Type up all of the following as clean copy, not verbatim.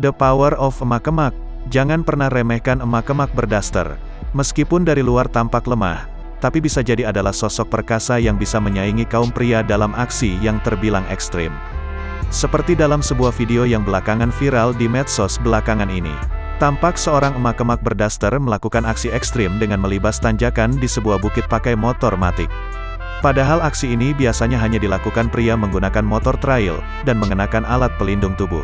The power of emak-emak. Jangan pernah remehkan emak-emak berdaster. Meskipun dari luar tampak lemah, tapi bisa jadi adalah sosok perkasa yang bisa menyaingi kaum pria dalam aksi yang terbilang ekstrim. Seperti dalam sebuah video yang belakangan viral di medsos belakangan ini. Tampak seorang emak-emak berdaster melakukan aksi ekstrim dengan melibas tanjakan di sebuah bukit pakai motor matic. Padahal aksi ini biasanya hanya dilakukan pria menggunakan motor trail, dan mengenakan alat pelindung tubuh.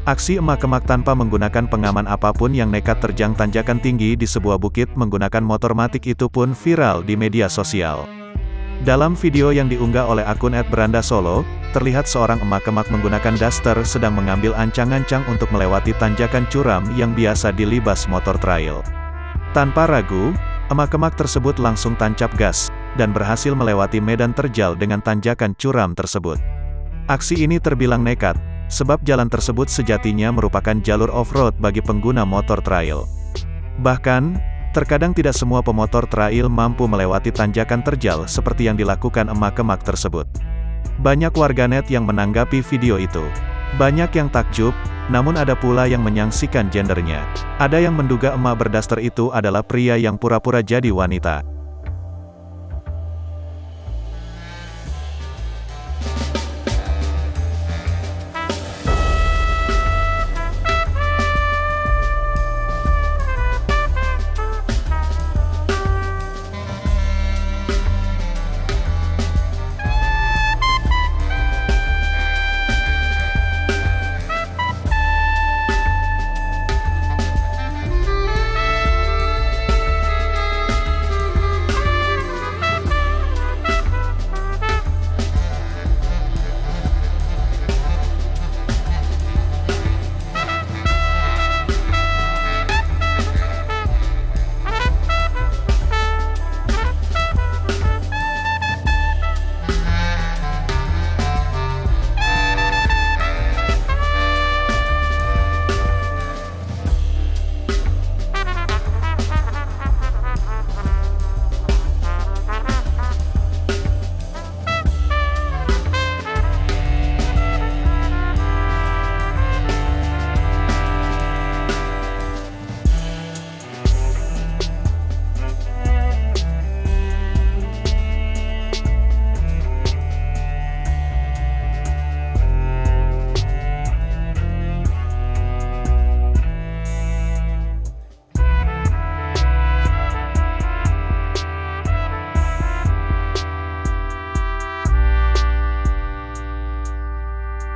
Aksi emak-emak tanpa menggunakan pengaman apapun yang nekat terjang tanjakan tinggi di sebuah bukit menggunakan motor matic itu pun viral di media sosial. Dalam video yang diunggah oleh akun @berandasolo, terlihat seorang emak-emak menggunakan daster sedang mengambil ancang-ancang untuk melewati tanjakan curam yang biasa dilibas motor trail. Tanpa ragu, emak-emak tersebut langsung tancap gas, dan berhasil melewati medan terjal dengan tanjakan curam tersebut. Aksi ini terbilang nekat, sebab jalan tersebut sejatinya merupakan jalur off-road bagi pengguna motor trail. Bahkan, terkadang tidak semua pemotor trail mampu melewati tanjakan terjal seperti yang dilakukan emak-emak tersebut. Banyak warganet yang menanggapi video itu. Banyak yang takjub, namun ada pula yang menyaksikan gendernya. Ada yang menduga emak berdaster itu adalah pria yang pura-pura jadi wanita.